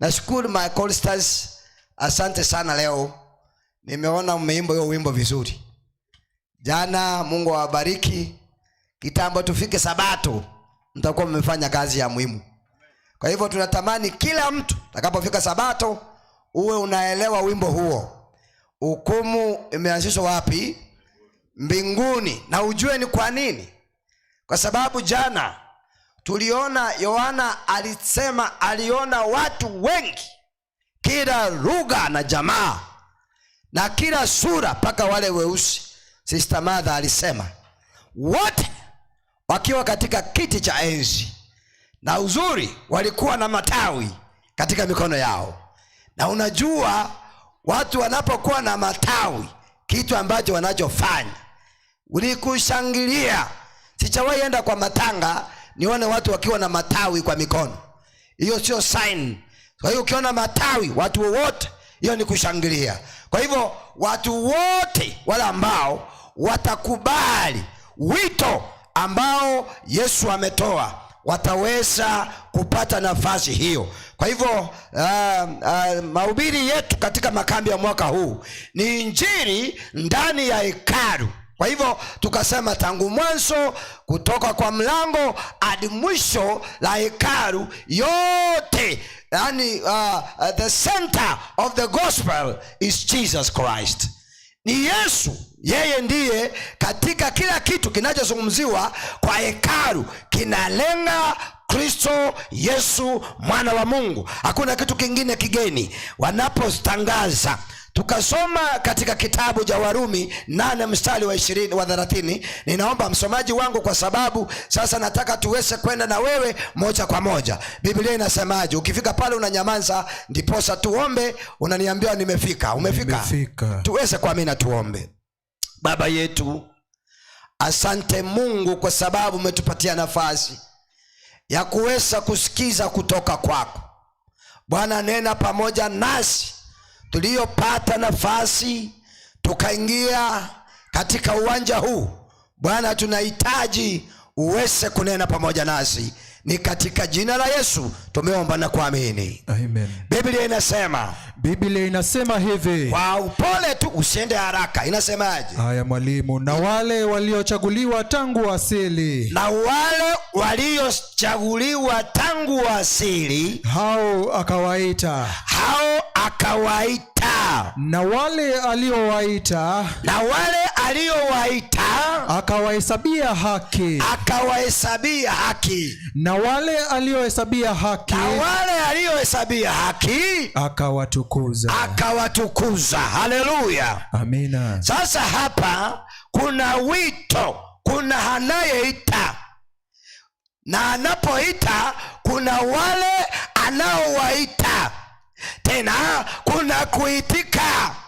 Nashukuru my choristers, asante sana leo. Nimeona mmeimba hiyo wimbo vizuri. Jana Mungu awabariki. Kitambo tufike Sabato, mtakuwa mmefanya kazi ya muhimu. Kwa hivyo tunatamani kila mtu atakapofika Sabato uwe unaelewa wimbo huo. Hukumu imeanzishwa wapi? Mbinguni. Na ujue ni kwa nini? Kwa sababu jana tuliona Yohana alisema aliona watu wengi, kila lugha na jamaa na kila sura, paka wale weusi. Sister Mother alisema wote wakiwa katika kiti cha enzi, na uzuri walikuwa na matawi katika mikono yao. Na unajua watu wanapokuwa na matawi, kitu ambacho wanachofanya ulikushangilia. Sichawahi enda kwa matanga nione watu wakiwa na matawi kwa mikono. Hiyo sio sign. Kwa hiyo ukiona matawi watu wote, hiyo ni kushangilia. Kwa hivyo watu wote wale ambao watakubali wito ambao Yesu ametoa wataweza kupata nafasi hiyo. Kwa hivyo mahubiri yetu katika makambi ya mwaka huu ni injili ndani ya hekalu. Kwa hivyo tukasema tangu mwanzo, kutoka kwa mlango hadi mwisho la hekalu yote, yani the center of the gospel is Jesus Christ. Ni Yesu, yeye ndiye katika kila kitu kinachozungumziwa kwa hekalu kinalenga Kristo Yesu mwana wa Mungu. Hakuna kitu kingine kigeni wanapotangaza. Tukasoma katika kitabu cha Warumi 8 mstari wa 20 wa 30. Ninaomba msomaji wangu, kwa sababu sasa nataka tuweze kwenda na wewe moja kwa moja. Biblia inasemaje? Ukifika pale unanyamaza, ndiposa tuombe. Unaniambia nimefika. Umefika? Tuweze kuamini, tuombe. Baba yetu, asante Mungu kwa sababu umetupatia nafasi ya kuweza kusikiza kutoka kwako. Bwana, nena pamoja nasi tuliyopata nafasi tukaingia katika uwanja huu. Bwana, tunahitaji uweze kunena pamoja nasi. Ni katika jina la Yesu tumeomba na kuamini. Amen. Biblia inasema hivi. Kwa upole tu, usiende haraka. Inasemaje? Haya mwalimu, na wale waliochaguliwa tangu asili. Na wale waliochaguliwa tangu asili, hao akawaita. Na wale aliowaita, akawahesabia haki. Na wale aliohesabia haki, akawatukuza. Haleluya. Amina. Sasa hapa kuna wito, kuna anayeita, na anapoita kuna wale anaowaita. Tena kuna kuitika.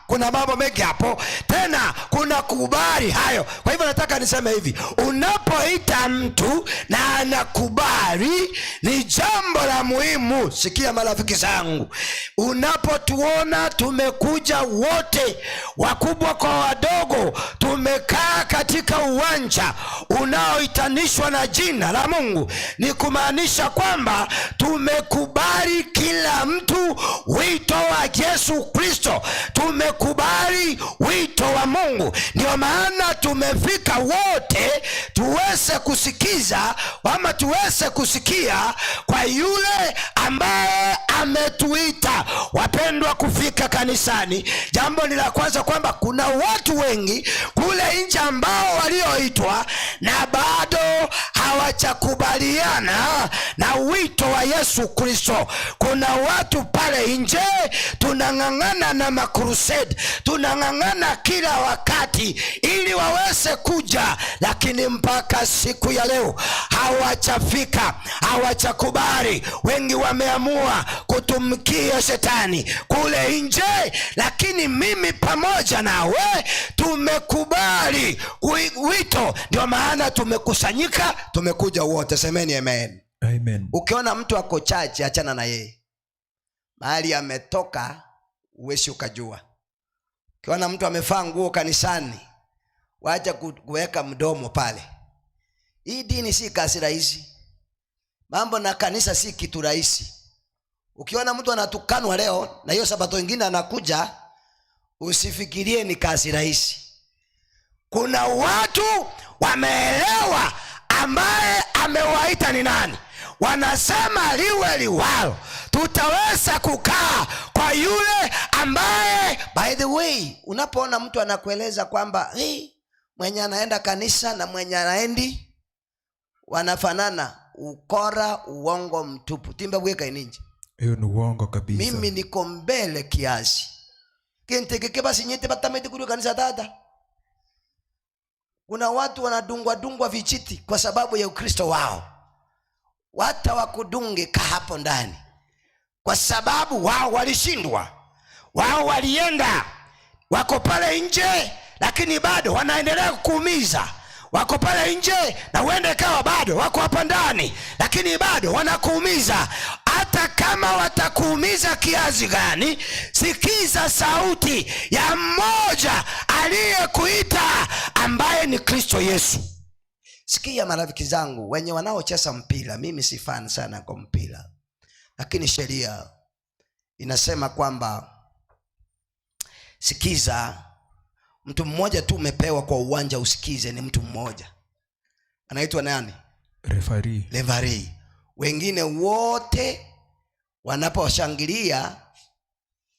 Kuna mambo mengi hapo. Tena kuna kubali hayo. Kwa hivyo nataka niseme hivi, unapoita mtu na anakubali ni jambo la muhimu. Sikia marafiki zangu, unapotuona tumekuja wote, wakubwa kwa wadogo, tumekaa katika uwanja unaoitanishwa na jina la Mungu, ni kumaanisha kwamba tumekubali kila mtu wito wa Yesu Kristo. Tumekubali wito wa Mungu. Ndio maana tumefika wote tuweze kusikiza, ama tuweze kusikia kwa yule ambaye ametuita. Wapendwa, kufika kanisani, jambo ni la kwanza kwamba kuna watu wengi kule nje ambao walioitwa na bado hawajakubaliana na wito wa Yesu Kristo. Kuna watu pale nje tunang'ang'ana na makrusade, tunang'ang'ana kila wakati ili waweze kuja, lakini mpaka siku ya leo hawajafika, hawajakubali. Wengi wameamua kutumikia shetani kule nje, lakini mimi pamoja nawe tumekubali wito. Ndio maana tumekusanyika, tumekuja wote. Semeni amen. Amen. Ukiona mtu ako chache, achana na yeye. Mahali ametoka uwezi ukajua. Ukiona mtu amevaa nguo kanisani, wacha kuweka mdomo pale. Hii dini si kazi rahisi. Mambo na kanisa si kitu rahisi. Ukiona mtu anatukanwa leo na hiyo sabato nyingine anakuja, usifikirie ni kazi rahisi. Kuna watu wameelewa ambaye amewaita ni nani. Wanasema liwe liwalo, tutaweza kukaa kwa yule ambaye. By the way, unapoona mtu anakueleza kwamba mwenye anaenda kanisa na mwenye anaendi wanafanana, ukora, uongo mtupu. Timba weka ininje, hiyo ni uongo kabisa. Mimi niko mbele kiasi kintekeke basi nyete batamete kuri kanisa dada. Kuna watu wanadungwa vichiti kwa sababu ya Ukristo wao. Wata wakudunge ka hapo ndani, kwa sababu wao walishindwa. Wao walienda, wako pale nje, lakini bado wanaendelea kukuumiza. Wako pale nje na uende kawa bado wako hapa ndani, lakini bado wanakuumiza. Hata kama watakuumiza kiasi gani, sikiza sauti ya mmoja aliyekuita ambaye ni Kristo Yesu. Sikia marafiki zangu wenye wanaocheza mpira, mimi si fan sana kwa mpira, lakini sheria inasema kwamba, sikiza, mtu mmoja tu umepewa kwa uwanja usikize, ni mtu mmoja. Anaitwa nani? Referee. Wengine wote wanapowashangilia,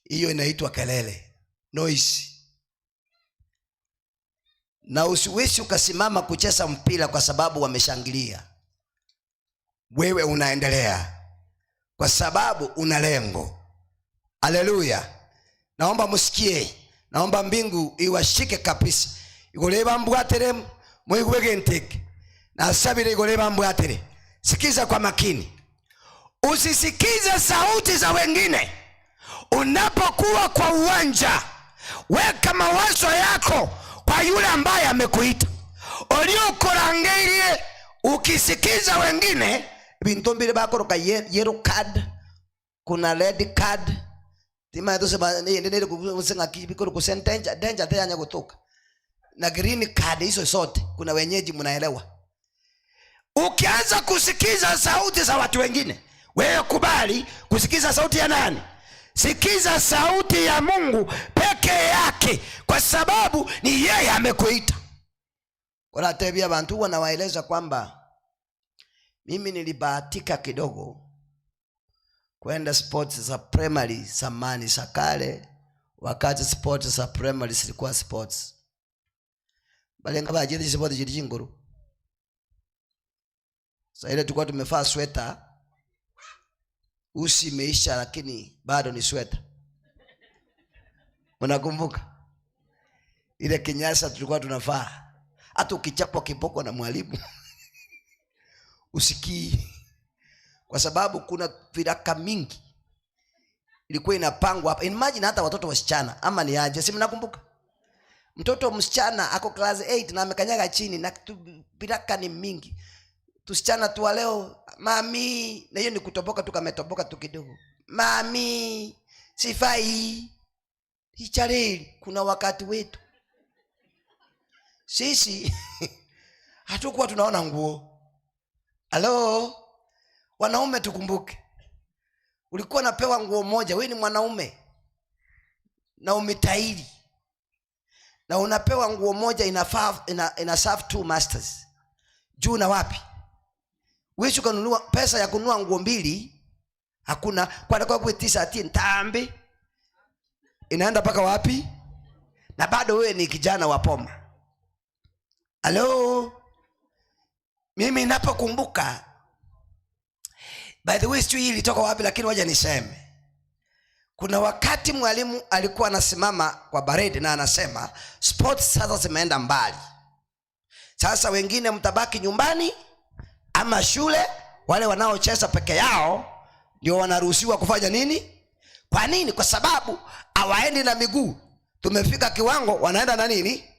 hiyo inaitwa kelele, noise. Na usiwezi ukasimama kucheza mpira kwa sababu wameshangilia. Wewe unaendelea kwa sababu una lengo. Haleluya. Naomba msikie, naomba mbingu iwashike kabisa. Igoleba mbwatere mwigwege nteke na sabire igoleba mbwatere. Sikiza kwa makini, usisikize sauti za wengine. Unapokuwa kwa uwanja, weka mawazo yako kwa yule ambaye amekuita. Oliokorangerie ukisikiza wengine, bintu mbili bakoroka yellow card, kuna red card. Tima yatose ba nende kusenga kibikoro kusentenge danger tayanya kutoka. Na green card, hizo sote kuna wenyeji mnaelewa. Ukianza kusikiza sauti za watu wengine, wewe kubali kusikiza sauti ya nani? Sikiza sauti ya Mungu peke yake, kwa sababu ni yeye amekuita. Kuna tabia bantu wanawaeleza kwamba mimi nilibahatika kidogo kwenda sports za primary zamani sakale, wakati sports za primary zilikuwa sports. Balenga bajiri sports jinguru. Sasa ile tulikuwa tumevaa sweta, usi imeisha lakini bado ni sweta. Unakumbuka? Ile kinyasa tulikuwa tunavaa. Hata ukichapwa kiboko na mwalimu usikii, kwa sababu kuna viraka mingi ilikuwa inapangwa hapa. Imagine hata watoto wasichana ama ni aje, si mnakumbuka? Mtoto msichana ako class 8 na amekanyaga chini na viraka ni mingi. Tusichana tu leo, mami, na hiyo ni kutoboka tu, kametoboka tu kidogo. Mami, sifai. Hichari, kuna wakati wetu sisi hatukuwa tunaona nguo. Halo, wanaume tukumbuke. Ulikuwa napewa nguo moja, wewe ni mwanaume na umetairi, na unapewa nguo moja ina serve two masters. Juu na wapi? Wewe ukanunua, pesa ya kununua nguo mbili hakuna. Kwa kwa t-shirt ntambe inaenda paka wapi? Na bado wewe ni kijana wa poma. Halo, mimi ninapokumbuka, by the way sio hili toka wapi, lakini waje niseme, kuna wakati mwalimu alikuwa anasimama kwa baridi na anasema sports sasa zimeenda mbali. Sasa wengine mtabaki nyumbani ama shule, wale wanaocheza peke yao ndio wanaruhusiwa kufanya nini? Kwa nini? Kwa sababu hawaendi na miguu. Tumefika kiwango wanaenda na nini?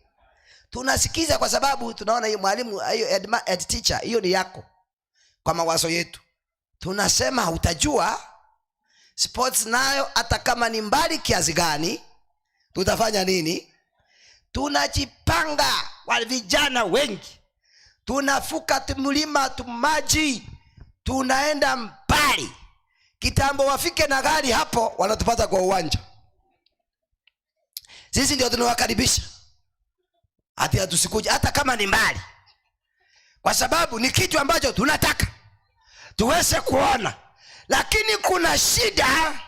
Tunasikiza kwa sababu tunaona hiyo mwalimu, hiyo head teacher, hiyo ni yako. Kwa mawazo yetu tunasema utajua sports nayo hata kama ni mbali kiasi gani tutafanya nini? Tunajipanga. Wale vijana wengi tunafuka mlima, tumaji, tunaenda mbali Kitambo wafike na gari hapo, wanatupata kwa uwanja. Sisi ndio tunawakaribisha. Hata hatusikuje hata kama ni mbali. Kwa sababu ni kitu ambacho tunataka tuweze kuona. Lakini kuna shida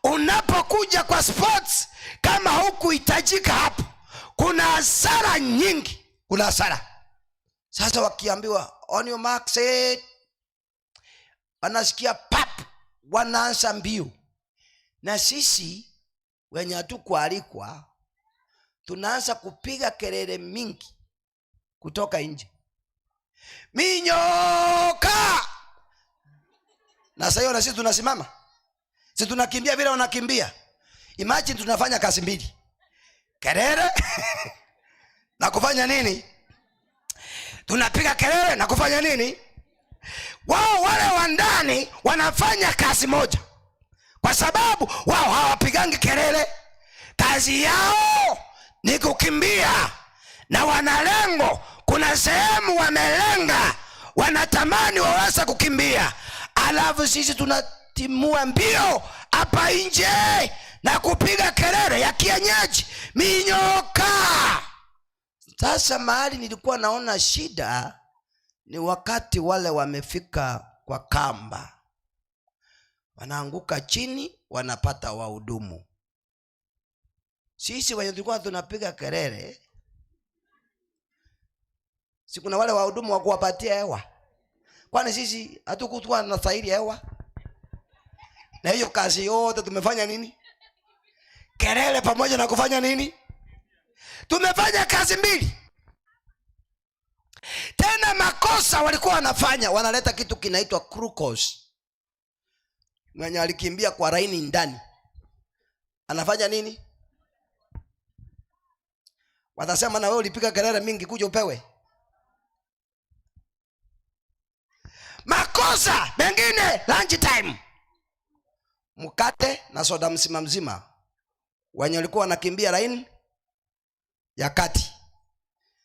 unapokuja kwa sports kama hukuhitajika hapo. Kuna hasara nyingi, kuna hasara. Sasa wakiambiwa on your mark set, wanasikia pap, wanaanza mbio. Na sisi wenye hatukualikwa tunaanza kupiga kelele mingi kutoka nje. Minyoka! Na sasa hiyo na sisi tunasimama. Sisi tunakimbia vile wanakimbia. Imagine tunafanya kazi mbili. Kelele na kufanya nini? Tunapiga kelele na kufanya nini? Wao wale wa ndani wanafanya kazi moja. Kwa sababu wao hawapigangi kelele. Kazi yao ni kukimbia. Na wanalengo, kuna sehemu wamelenga, wanatamani waweza kukimbia. Alafu sisi tunatimua mbio hapa nje na kupiga kelele ya kienyeji, minyoka. Sasa mahali nilikuwa naona shida ni wakati wale wamefika kwa kamba, wanaanguka chini, wanapata wahudumu. Sisi wenye tulikuwa tunapiga kelele, si kuna wale wahudumu wa kuwapatia hewa? Kwani sisi hatukuwa na stahili hewa? Na hiyo kazi yote tumefanya nini? Kelele pamoja na kufanya nini? Tumefanya kazi mbili. Tena makosa walikuwa wanafanya, wanaleta kitu kinaitwa glucose. Mwenye alikimbia kwa raini ndani anafanya nini? Watasema na wewe ulipiga kelele mingi, kuja upewe. Makosa mengine lunch time, mkate na soda mzima mzima. Wenye walikuwa wanakimbia raini ya kati,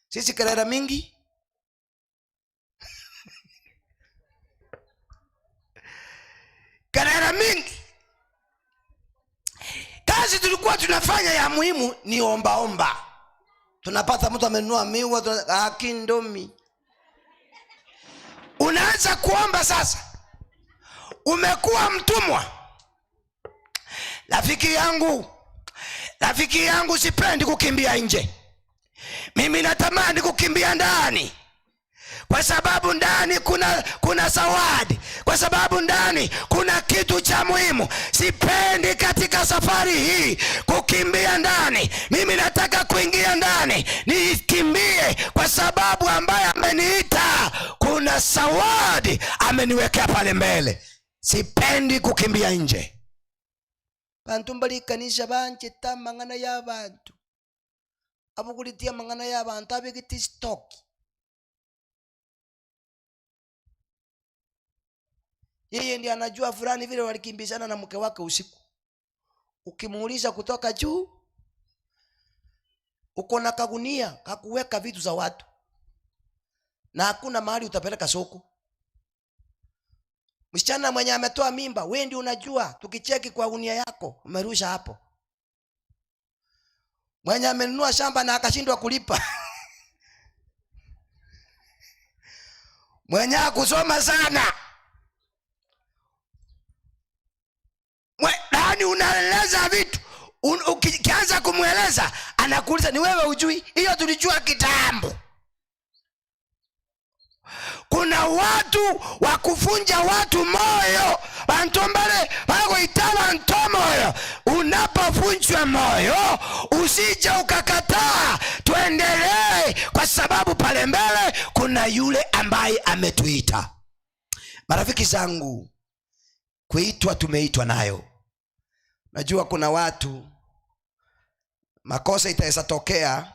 sisi kelele mingi kelele mingi. Kazi tulikuwa tunafanya ya muhimu ni omba. Tunapata mtu amenunua miwa, kindomi, unaanza kuomba. Sasa umekuwa mtumwa. Rafiki yangu sipendi kukimbia nje, mimi natamani kukimbia ndani. Kwa sababu ndani kuna zawadi, kwa sababu ndani kuna kitu cha muhimu. Sipendi katika safari hii kukimbia ndani. Mimi nataka kuingia ndani, nikimbie kwa sababu ambaye ameniita kuna zawadi ameniwekea pale mbele. Sipendi kukimbia nje. Bantu mbali kanisa banje tamangana y'abantu, abukulitia mangana y'abantu abigiti stock. Yeye ndiye anajua fulani vile walikimbizana na mke wake usiku. Ukimuuliza kutoka juu, uko na kagunia kakuweka vitu za watu, na hakuna mahali utapeleka soko. Msichana mwenye ametoa mimba, wewe ndio unajua, tukicheki kwa gunia yako umerusha hapo. Mwenye amenunua shamba na akashindwa kulipa. Mwenye kusoma sana, nani unaeleza vitu, ukianza kumweleza anakuuliza ni wewe ujui? Hiyo tulijua kitambo. Kuna watu wa kufunja watu moyo, bantombale bako itala ntomoyo. Unapofunjwa moyo usije ukakataa, tuendelee, kwa sababu pale mbele kuna yule ambaye ametuita. Marafiki zangu, kuitwa tumeitwa nayo. Najua kuna watu makosa itaweza tokea,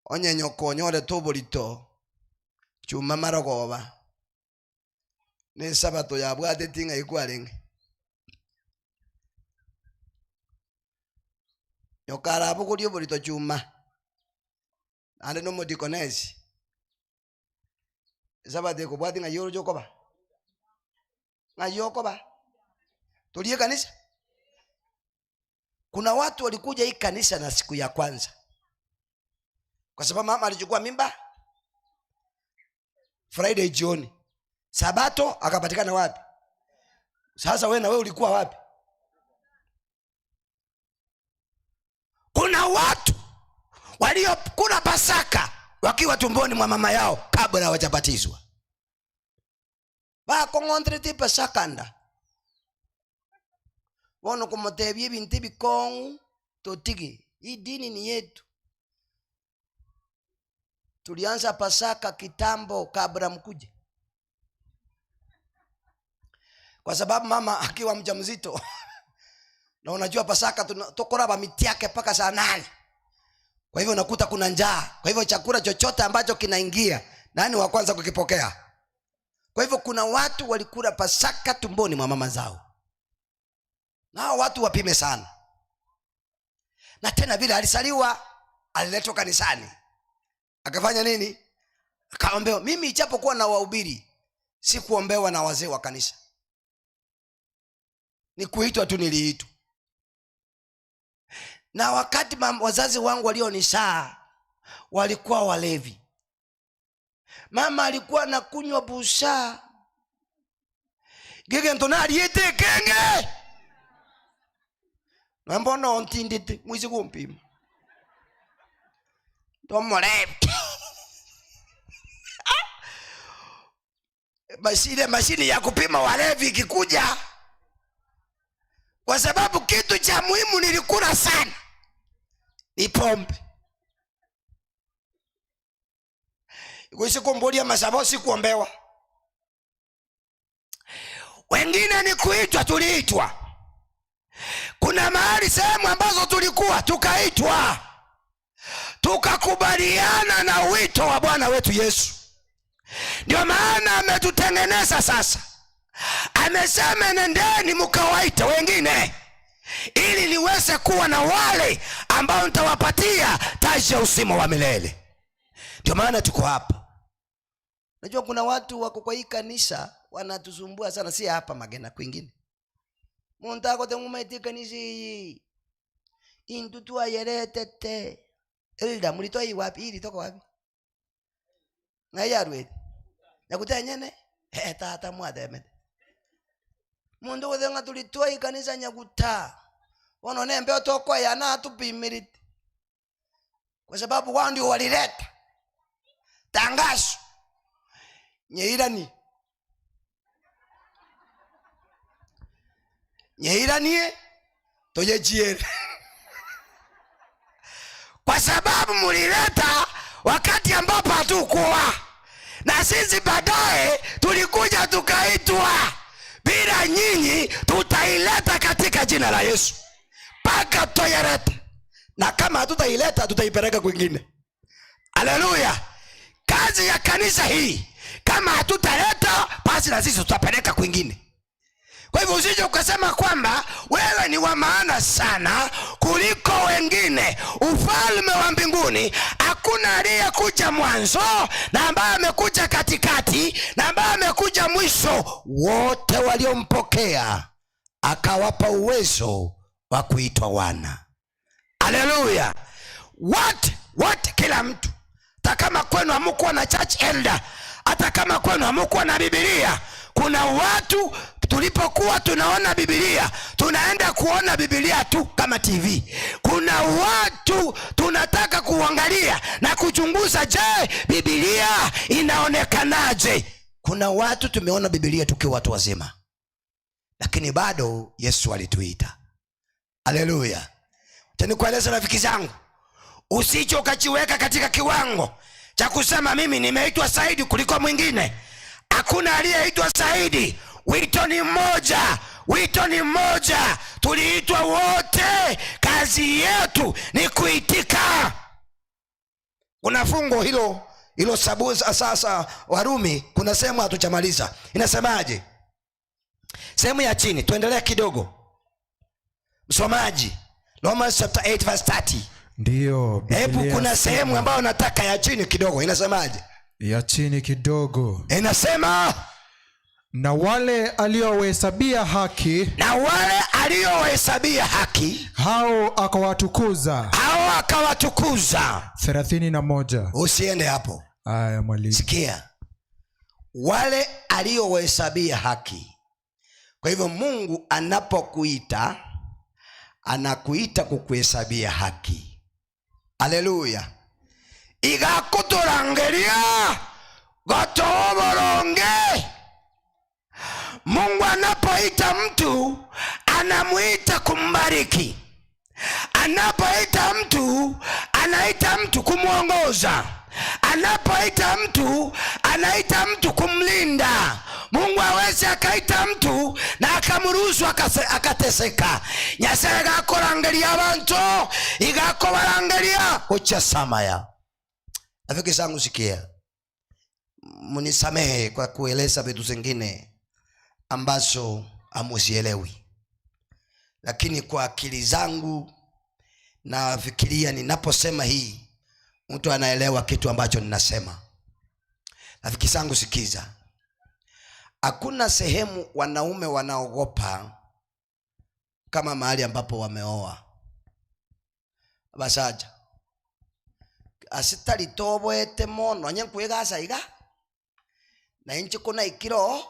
onye nyoko nyore tobulito chuma marogoba ne sabato ya bwate tinga ikwaling nyokara bugulio bulito chuma ande no modikonesi sabate ko bwate nga yoro jokoba Tulie kanisa. Kuna watu walikuja hii kanisa na siku ya kwanza, kwa sababu mama alichukua mimba Friday jioni, Sabato akapatikana wapi? Sasa wewe na wewe ulikuwa wapi? Kuna watu waliokula Pasaka wakiwa tumboni mwa mama yao kabla hawajabatizwa. Bakong'ondrete Pasaka nda wono kumotebie bintu bikong totigi. Hii dini ni yetu. Tulianza Pasaka kitambo kabla mkuje, kwa sababu mama akiwa mjamzito na unajua Pasaka tunatokora ba miti yake mpaka saa 8. Kwa hivyo unakuta kuna njaa. Kwa hivyo chakula chochote ambacho kinaingia, nani wa kwanza kukipokea? Kwa hivyo kuna watu walikula Pasaka tumboni mwa mama zao. Na watu wapime sana. Na tena vile alisaliwa, aliletwa kanisani, akafanya nini? Akaombewa. Mimi ijapokuwa na wahubiri, si kuombewa na wazee wa kanisa, ni kuitwa tu, niliitwa. Na wakati wazazi wangu walionizaa walikuwa walevi, mama alikuwa anakunywa busa gege ntonali yete kenge na mbona ontindite mwisi kumpima tomolevi. Mashini ya kupima walevi ikikuja, kwa sababu kitu cha muhimu nilikula sana ni pombe. Kuisi kumbulia masabosi kuombewa. Wengine ni kuitwa, tuliitwa. Kuna mahali sehemu ambazo tulikuwa tukaitwa, tukakubaliana na wito wa Bwana wetu Yesu. Ndio maana ametutengeneza sasa. Amesema nendeni mkawaita wengine, ili niweze kuwa na wale ambao nitawapatia taji ya uzima wa milele. Ndio maana tuko hapa. Najua kuna watu wako kwa hii kanisa wanatusumbua sana, si hapa Magena, kwingine. Montako tengumeti kanisa hii intutu ayeretete elda mulitoa hii wapi? Ili toka wapi? Na yarwe nakutenyene tata mwademe mundu wethenga tulitoa hii kanisa Nyaguta wono nembe otoko yana atupimiriti, kwa sababu wao ndio walileta tangazo nyeirani toyejiere kwa sababu mulileta wakati ambapo hatukuwa, na sisi baadaye tulikuja tukaitwa. Bila nyinyi tutaileta katika jina la Yesu mpaka toyereta, na kama hatutaileta tutaipeleka kwingine. Haleluya! Kazi ya kanisa hii, kama hatutaleta basi na sisi tutapeleka kwingine. Kwa hivyo usije ukasema kwamba wewe ni wa maana sana kuliko wengine. Ufalme wa mbinguni hakuna aliyekuja mwanzo na ambaye amekuja katikati na ambaye amekuja mwisho. Wote waliompokea akawapa uwezo wa kuitwa wana. Haleluya! Wote kila mtu. Hata kama kwenu hamukuwa na church elder, hata kama kwenu hamukuwa na Biblia, kuna watu tulipokuwa tunaona Biblia tunaenda kuona Biblia tu kama TV. Kuna watu tunataka kuangalia na kuchunguza, je, Biblia inaonekanaje? Kuna watu tumeona Biblia tukiwa watu wazima, lakini bado Yesu alituita. Haleluya! Tanikueleza rafiki zangu, usije ukajiweka katika kiwango cha kusema mimi nimeitwa zaidi kuliko mwingine. Hakuna aliyeitwa zaidi. Wito ni mmoja. Wito ni mmoja. Tuliitwa wote. Kazi yetu ni kuitika. Kuna fungo hilo sabuza sasa Warumi, kuna sehemu hatuchamaliza. Inasemaje? Sehemu ya chini, tuendelea kidogo. Msomaji, Romans chapter 8 verse 30. Ndio, hebu kuna sehemu ambayo nataka ya chini kidogo. Inasemaje? Ya chini kidogo. Inasema Na wale aliowahesabia haki, hao akawatukuza. 31. Usiende hapo. Aya mwalimu. Sikia. Wale aliowahesabia haki. Kwa hivyo Mungu anapokuita, anakuita kukuhesabia haki. Haleluya. Igakuturangeria gotoboronge. Mungu anapoita mtu, anamuita kumbariki. Anapoita mtu, anaita mtu kumuongoza. Anapoita mtu, anaita mtu kumlinda. Mungu hawezi akaita mtu na akamruhusu akateseka. Nyasaye gakorangeria abantu, igakobarangeria ucha samaya. Rafiki zangu sikia. Munisamehe kwa kueleza vitu zingine ambazo hamuzielewi. Lakini kwa akili zangu nafikiria ninaposema hii mtu anaelewa kitu ambacho ninasema. Rafiki zangu sikiza. Hakuna sehemu wanaume wanaogopa kama mahali ambapo wameoa. Basaja. Asitali tobwete mono nyenkwegasa iga. Na inchi kuna ikiro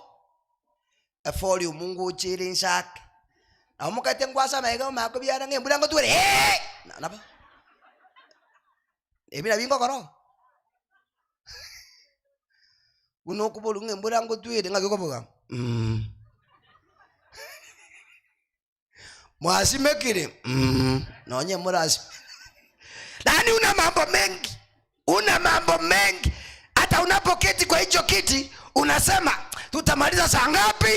efoli Mungu uchiri nsake. Na umukate ngwasa mega makobyara ngembura ngo tuwe naba. Ebira bingo koro. Uno kubolu ngembura ngo tuwe ngabiko boga. Mwasi mekire. Nonye murasi. Nani una mambo mengi. Hata unapoketi kwa hicho kiti unasema tutamaliza saa ngapi?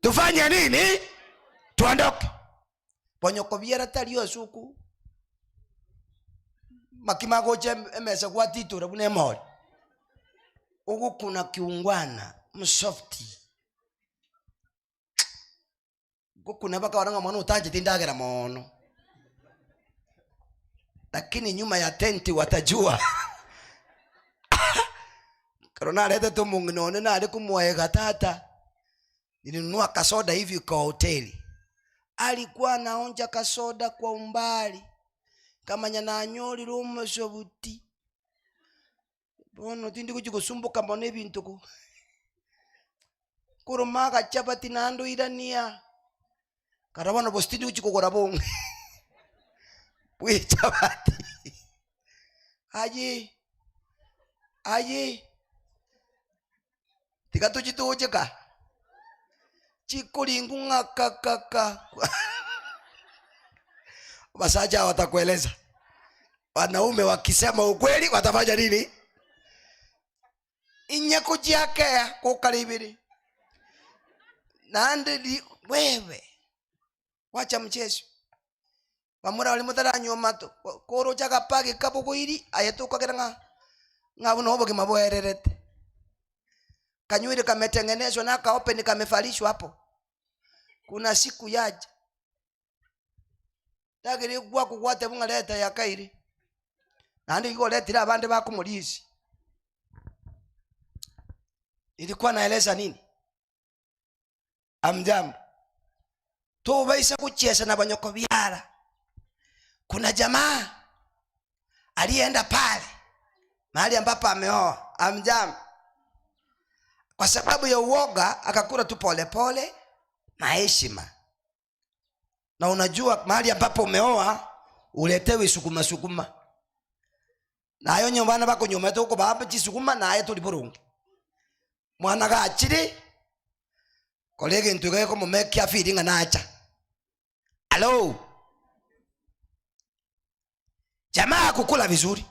Tufanye nini? Tuondoke. Ponyoko biara talio suku. Makimagoje emesa kwa titura bune mori. Ugu kuna kiungwana msofti. Ugu kuna baka waranga mwana utaje tindagera mono. Lakini nyuma ya tenti watajua. Karona lete tu munginone na alikumweka tata. Nilinunua kasoda hivi kwa hoteli. Alikuwa anaonja kasoda kwa umbali. Kama nyana anyoli rumo shobuti. Bono tindi kuchikusumbuka mbone bintu ku. Kurumaka chapati nando irania. Karabano bostindi kuchikokora bonge. Pwe chapati. Aye. Tika tuchitucheka. Chikulingu ngakakaka. Basaja watakueleza. Wanaume wakisema ukweli watafanya nini? Inye kujiakea kukaribiri. Nande wewe. Wacha mchezo. Wamura walimutara nyomato. Koro chaka pagi kapo kuhiri. Ayetuka kira ngabuno hobo kimabohererete. Kanywili kametengenezwa na kaope kamefalishwa hapo. Kuna siku yaja. Tagiri kwa kukwate bunga leta ya kairi. Nandi yuko letira abande bakumulisi. Ilikuwa naeleza nini? Amjambo. Tubaisa kucheza na banyoko biara. Kuna jamaa alienda pale mahali ambapo ameoa. Amjambo. Kwa sababu ya uoga akakula tu pole pole na heshima. Na unajua mahali ambapo umeoa uletewe sukuma. Na ayo nyumbana bako nyuma to ko baba chisukuma na ayo tuli burungi. Mwana ga chiri kolege ntuge ko mumeki afiringa nacha. Hello. Jamaa kukula vizuri.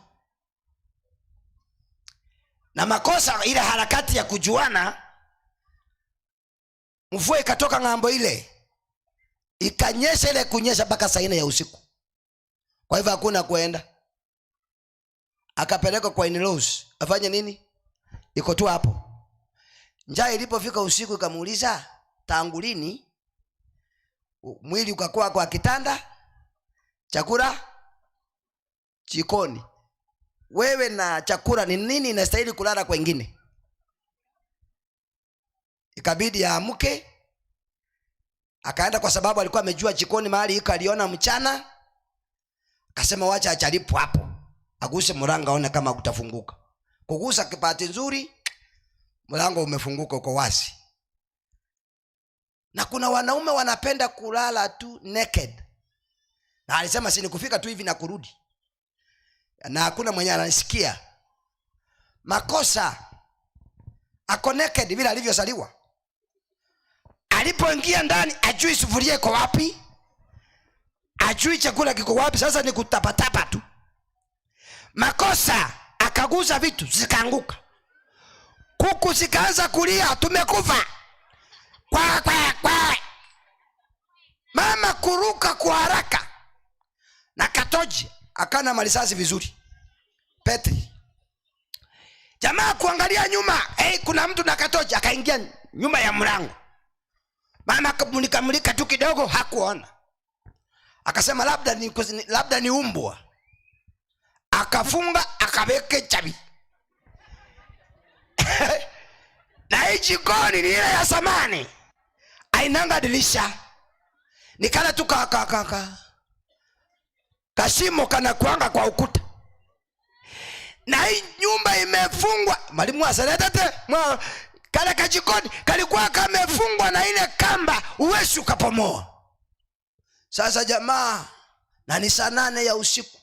Na makosa ile harakati ya kujuana, mvua ikatoka ngambo ile. Ikanyesha ile kunyesha mpaka saa 4 ya usiku. Kwa hivyo hakuna kuenda. Akapeleka kwa in-laws. Afanye nini? Iko tu hapo. Njaa ilipofika usiku ikamuuliza, tangu lini mwili ukakuwa kwa kitanda, chakula jikoni? Wewe na chakula ni nini inastahili kulala kwingine? ikabidi aamke. Akaenda kwa sababu alikuwa amejua jikoni mahali iko, aliona mchana. Akasema wacha achalipo hapo, aguse mlango aone kama kutafunguka. Kugusa kipati nzuri, mlango umefunguka, uko wazi. Na kuna wanaume wanapenda kulala tu naked. Na alisema si nikufika tu hivi na kurudi. Na hakuna mwenye anasikia. Makosa. Ako naked vile alivyozaliwa. Alipoingia ndani ajui sufuria iko wapi, ajui chakula kiko wapi. Sasa ni kutapatapa tu. Makosa. Akaguza vitu zikaanguka. Kuku zikaanza kulia, tumekufa. Kwa. Mama kuruka kwa haraka. Na Katoji akana malisasi vizuri. Petri. Jamaa kuangalia nyuma, kuna mtu na Katoji, akaingia nyuma ya mlango. Mama kamulika tu kidogo, hakuona. Akasema labda ni umbwa. Akafunga, akaweke chabi. Na hii jikoni ni ile ya zamani. Ainanga dirisha. Nikala tu kashimo kana kuanga kwa ukuta. Na hii nyumba imefungwa. Mwalimu asaletete. Kale kajikoni kalikuwa kamefungwa na ile kamba, uwezi ukapomoa. Sasa jamaa, na ni saa 8 ya usiku.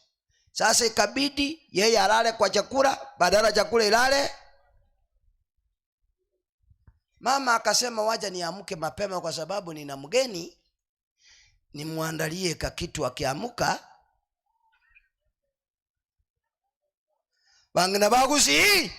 Sasa ikabidi yeye alale kwa chakula, badala chakula ilale. Mama akasema wacha niamke mapema kwa sababu nina mgeni, nimuandalie kitu akiamka. Bangina bagusi.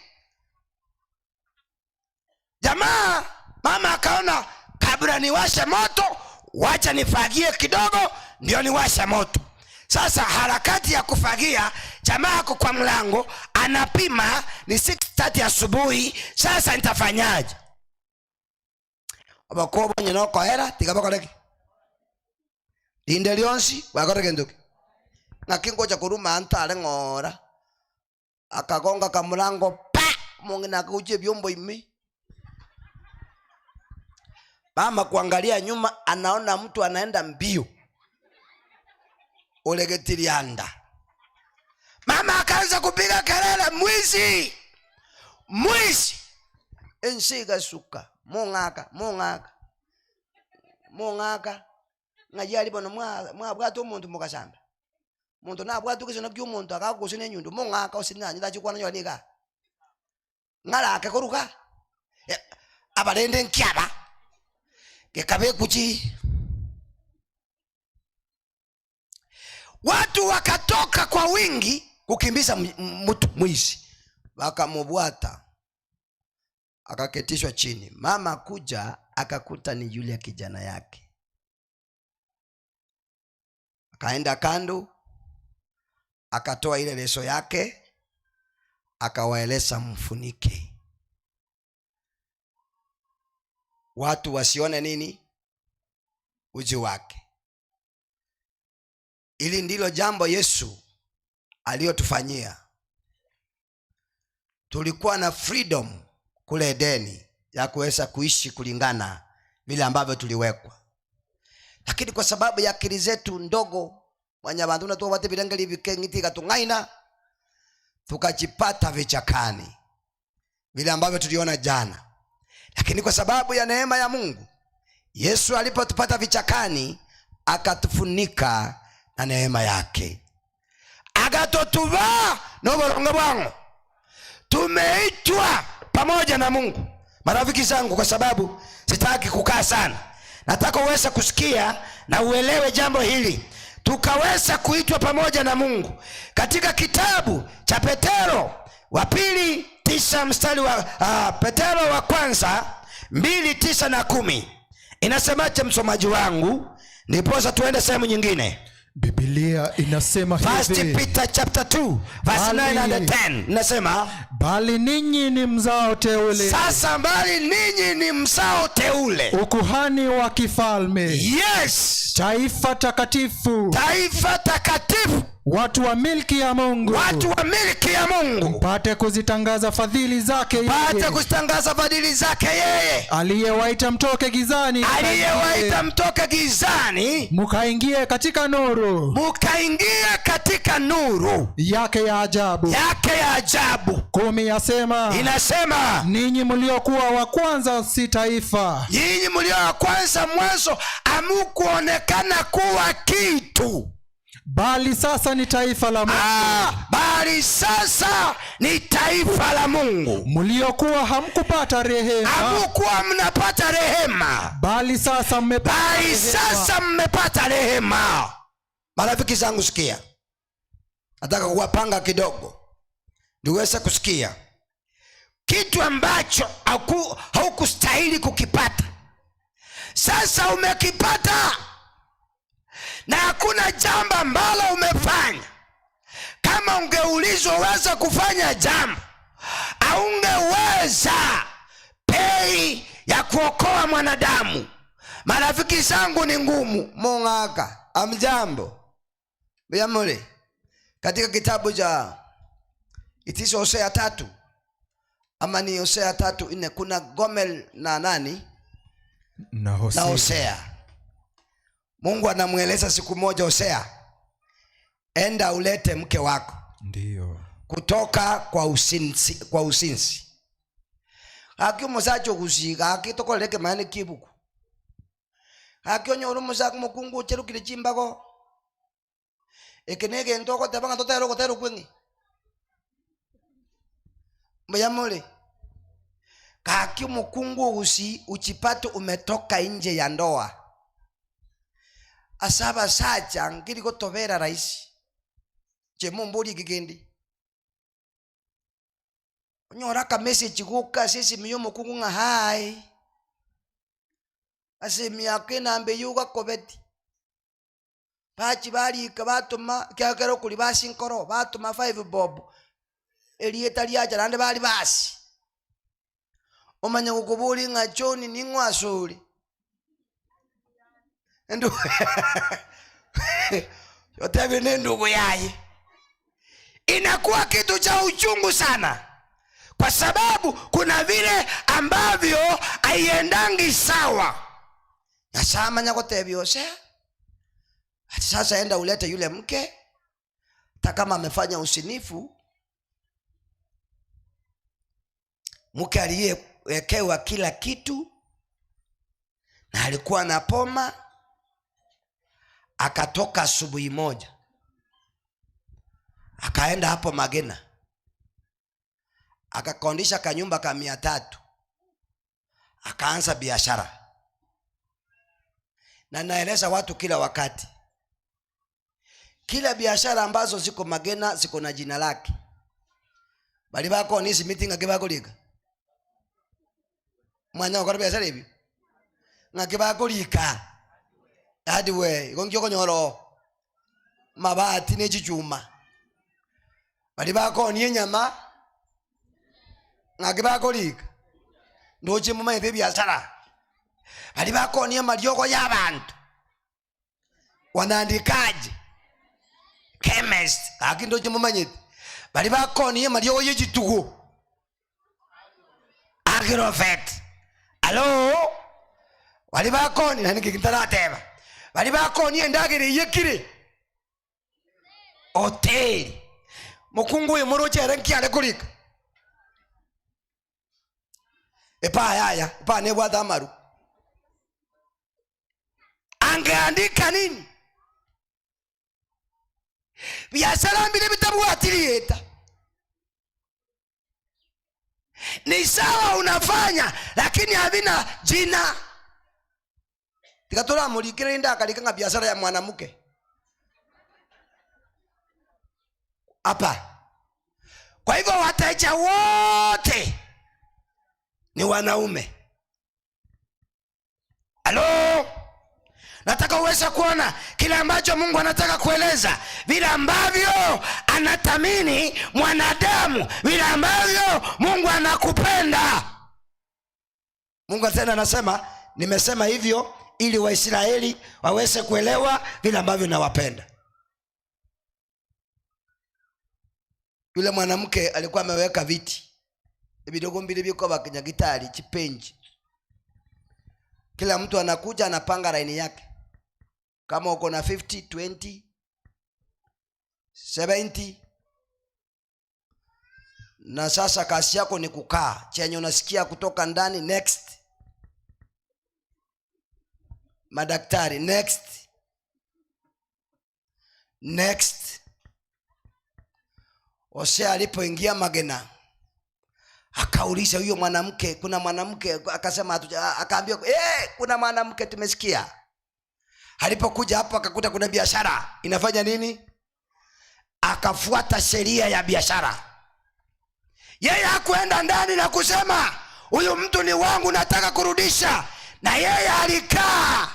Jamaa, mama akaona kabla niwashe moto, wacha nifagie kidogo ndio niwashe moto. Sasa harakati ya kufagia, jamaa ako kwa mlango, anapima ni 6:30 asubuhi. Sasa nitafanyaje? Abakobo nyino kwa hera, tigabakoreki. Inde lionsi, wakoreke nduki. Na kingo cha kuruma antale ngora. Akagonga ka mlango, pa! Mungina akuje byombo imi. Mama kuangalia nyuma, anaona mtu anaenda mbio. Ulegetilianda. Mama akaanza kupiga kelele, mwizi! Mwizi! Ensiga suka. Mungaka. Ngajali bono mwabwato umuntu mukashamba. Muntu nabwato kizino ky'umuntu akagusine nyundo mungaka osinanya ndachikwana nyonika. Ngala akakoruka. Abalende nkyaba. Kekabe kuchi. Watu wakatoka kwa wingi kukimbiza mtu mwizi. Wakamubwata. Akaketishwa chini. Mama kuja akakuta ni yule kijana yake. Akaenda kando, akatoa ile leso yake, akawaeleza mfunike. Watu wasione nini? Uji wake. Ili ndilo jambo Yesu aliyotufanyia. Tulikuwa na freedom kule Edeni ya kuweza kuishi kulingana vile ambavyo tuliwekwa. Lakini kwa sababu ya akili zetu ndogo, wanyabantu na tuwate bilangeli bikengiti katungaina, tukajipata vichakani vile ambavyo tuliona jana. Lakini kwa sababu ya neema ya Mungu, Yesu alipotupata vichakani, akatufunika na neema yake. Agatotuva noborongo bwangu. Tumeitwa pamoja na Mungu. Marafiki zangu, kwa sababu sitaki kukaa sana, nataka uweze kusikia na uelewe jambo hili. Tukaweza kuitwa pamoja na Mungu. Katika kitabu cha Petero wa pili 9 mstari wa Petero wa kwanza 2:9 na 10. Inasemaje msomaji wangu? Ndiposa tuende sehemu nyingine. Biblia inasema hivi. First Peter chapter 2 verse 9 and 10. Inasema, bali ninyi ni mzao teule. Sasa bali ninyi ni mzao teule. Ukuhani wa kifalme. Yes. Taifa takatifu. Taifa takatifu. watu wa milki ya Mungu, watu wa milki ya Mungu, mpate kuzitangaza fadhili zake yeye, mpate kuzitangaza fadhili zake yeye aliyewaita mtoke gizani, aliyewaita mtoke gizani, mkaingie katika nuru, mkaingie katika nuru yake ya ajabu, yake ya ajabu. 10 yasema, inasema, ninyi mliokuwa wa kwanza si taifa, nyinyi mlio wa kwanza mwanzo hamkuonekana kuwa kitu, bali sasa ni taifa la Mungu. Bali sasa ni taifa la Mungu. Mliokuwa hamkupata rehema, hamkuwa mnapata rehema, bali sasa mmepata rehema. Sasa mmepata rehema. Marafiki zangu, sikia, nataka kuwapanga kidogo niweze kusikia kitu ambacho haukustahili kukipata. Sasa umekipata, na hakuna jambo ambalo umefanya. Kama ungeulizwa uweza kufanya jambo, haungeweza pei ya kuokoa mwanadamu. Marafiki zangu, ni ngumu. Mungaka amjambo Biyamule, katika kitabu cha itiso Hosea 3 ama ni Hosea 3:4, kuna Gomel na nani na Hosea. Mungu anamueleza siku moja Hosea, enda ulete mke wako, ndio, kutoka kwa usinzi. Haki musacho kusiga haki tokoleke mane kibuku. Haki onyo musaka mukungu cherukire chimbako. Ekenege ntoko tebanga totero kwengi. Mbayamole. Haki mukungu uchipate umetoka nje ya ndoa. Asaba sacha ngiri gotobera raisi. Chemu mburi kigendi. Onyora ka message guka sisi miyo mukungu nga hai. Ase miyake nambe yuga kobeti. Pachi bali kabatuma kyakero kuli basinkoro batuma 5 bob. Elieta lyaja nande bali basi. Omanya kukubuli nga choni ni ngwasuli. Endo yote vile ndugu yaye, inakuwa kitu cha uchungu sana, kwa sababu kuna vile ambavyo haiendangi sawa. Nasama nyakote biosea, ati sasa enda ulete yule mke, hata kama amefanya usinifu. Mke aliyewekewa kila kitu na alikuwa na poma, akatoka asubuhi moja akaenda hapo Magena, akakondisha kanyumba ka 300, akaanza biashara. Na naeleza watu kila wakati, kila biashara ambazo ziko Magena ziko na jina lake. Bali bako nisi meeting akibako liga mwanya wakora biashara hivi ngakibako lika hadi we gongyoko nyoro mabati ne chichuma. Bali bako ni nyama ngakibako lika ndoche muma ebe biashara. Bali bako ni maryoko y'abantu wanandikaje chemist akindoche muma nyete. Bali bako ni maryoko y'echitugo agrofet. Alo bali bako ni nani kikintara teba. Bali bako ni endagire yekire hotel mukungu ye moro chere nkiale kulika epa yaya epa ne bwa damaru angeandika nini biashara mbili bitabu atilieta. Ni sawa unafanya, lakini havina jina. Tikatola mulikire nda kalika biashara ya mwanamke hapa. Kwa hivyo wateja wote ni wanaume. Halo, nataka uweze kuona kile ambacho Mungu anataka kueleza, vile ambavyo anatamini mwanadamu, vile ambavyo Mungu anakupenda. Mungu tena anasema, nimesema hivyo ili Waisraeli waweze kuelewa vile ambavyo nawapenda. Yule mwanamke alikuwa ameweka viti vidogo mbili biko bakenya gitari chipenji. Kila mtu anakuja anapanga line yake. Kama uko na 50, 20, 70. Na sasa kazi yako ni kukaa. Chenye unasikia kutoka ndani next. Madaktari next. Next. Hosea alipoingia Magena, akauliza huyo mwanamke, kuna mwanamke, akasema akaambia kuna mwanamke tumesikia. Alipokuja hapo akakuta kuna biashara inafanya nini? Akafuata sheria ya biashara. Yeye hakuenda ndani na kusema huyu mtu ni wangu nataka kurudisha. Na yeye alikaa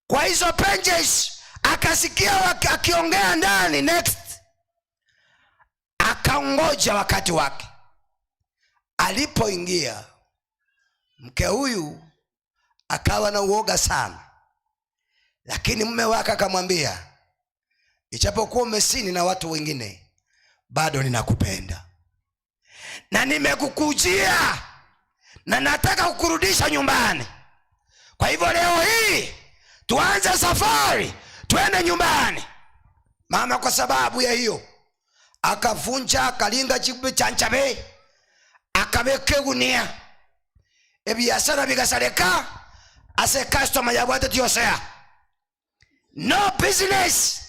kwa hizo pages, akasikia akiongea ndani next. Akaongoja wakati wake. Alipoingia mke huyu akawa na uoga sana. Lakini mume wake akamwambia, ijapokuwa umesini na watu wengine, bado ninakupenda. Na nimekukujia na nataka kukurudisha nyumbani. Kwa hivyo leo hii tuanze safari, tuende nyumbani. Mama kwa sababu ya hiyo akavunja kalinga chibe chanchabe, akabeke gunia. Ebiashara bigasaleka ase customer yabwate tiosea. No business.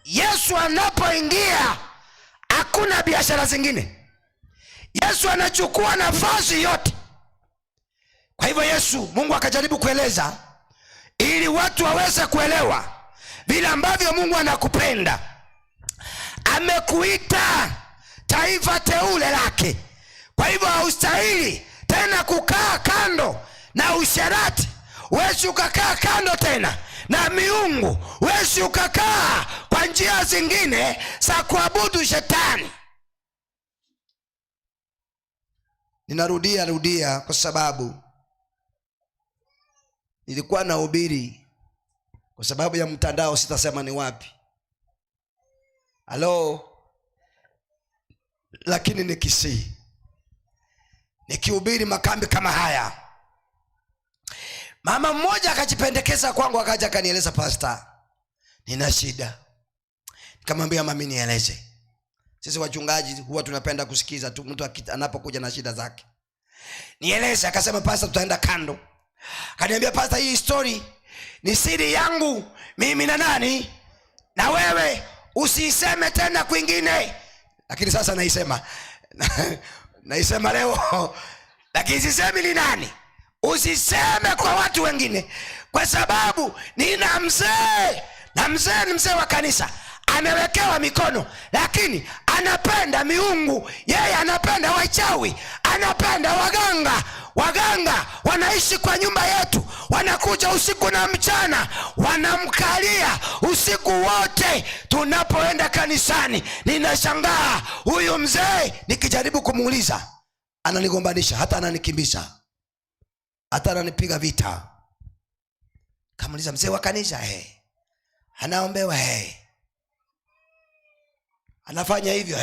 Yesu anapoingia hakuna biashara zingine. Yesu anachukua nafasi yote. Kwa hivyo Yesu, Mungu akajaribu kueleza ili watu waweze kuelewa vile ambavyo Mungu anakupenda. Amekuita taifa teule lake. Kwa hivyo haustahili tena kukaa kando na usherati. Wewe ukakaa kando tena na miungu. Wewe ukakaa kwa njia zingine za kuabudu shetani. Ninarudia kwa sababu nilikuwa nahubiri kwa sababu ya mtandao, sitasema ni wapi. Halo. Lakini nikihubiri makambi kama haya, mama mmoja akajipendekeza kwangu, akaja akanieleza, pastor, nina shida. Nikamwambia, mami nieleze. Sisi wachungaji huwa tunapenda kusikiza tu mtu anapokuja na shida zake. Nieleze. Akasema, pastor, tutaenda kando. Akaniambia, pastor, hii story ni siri yangu mimi na nani na wewe, usiseme tena kwingine. Lakini sasa naisema naisema leo. Lakini sisemi ni nani. Usiseme kwa watu wengine, kwa sababu nina mzee, na mzee ni mzee wa kanisa, amewekewa mikono, lakini anapenda miungu. Yeye anapenda wachawi, anapenda waganga. Waganga wanaishi kwa nyumba yetu, wanakuja usiku na mchana, wanamkalia usiku wote tunapoenda kanisani. Ninashangaa huyu mzee, nikijaribu kumuuliza ananigombanisha, hata ananikimbisha, hata ananipiga vita. Kamuuliza, mzee wa kanisa, anaombewa, anafanya hivyo,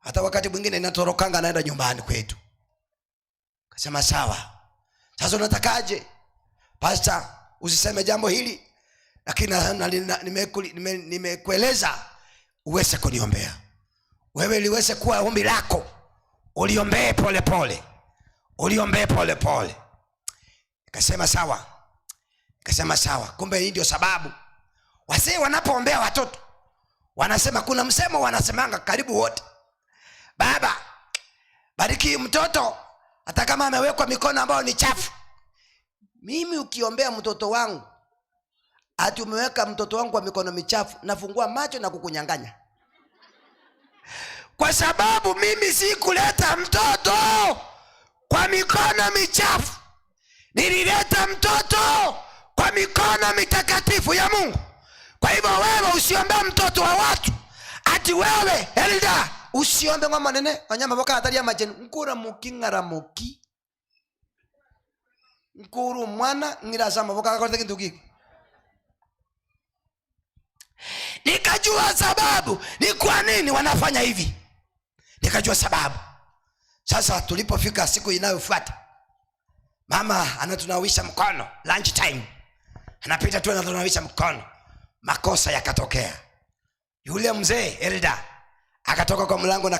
hata wakati mwingine inatorokanga naenda nyumbani kwetu. Kasema sawa. Sasa unatakaje? Pastor, usiseme jambo hili, lakini nimekueleza uweze kuniombea. Wewe liweze kuwa ombi lako, uliombee pole pole. Uliombee pole pole. Kasema sawa. Kasema sawa. Kumbe hii ndio sababu wazee wanapoombea watoto wanasema, kuna msemo wanasemanga karibu wote, baba bariki mtoto hata kama amewekwa mikono ambayo ni chafu. Mimi ukiombea mtoto wangu ati umeweka mtoto wangu kwa mikono michafu, nafungua macho na kukunyanganya. Kwa sababu mimi si kuleta mtoto kwa mikono michafu. Nilileta mtoto kwa mikono mitakatifu ya Mungu. Kwa hivyo wewe usiombe mtoto wa watu. Ati wewe elda usiombe ngoma nene wanyama boka atari ya majeni nkura mukingara muki nkuru mwana ngira sama boka akorde kintuki. nikajua sababu ni kwa nini wanafanya hivi, nikajua sababu. Sasa tulipofika siku inayofuata, mama anatunawisha mkono lunch time, anapita tu anatunawisha mkono. Makosa yakatokea. Yule mzee elda akatoka kwa mlango na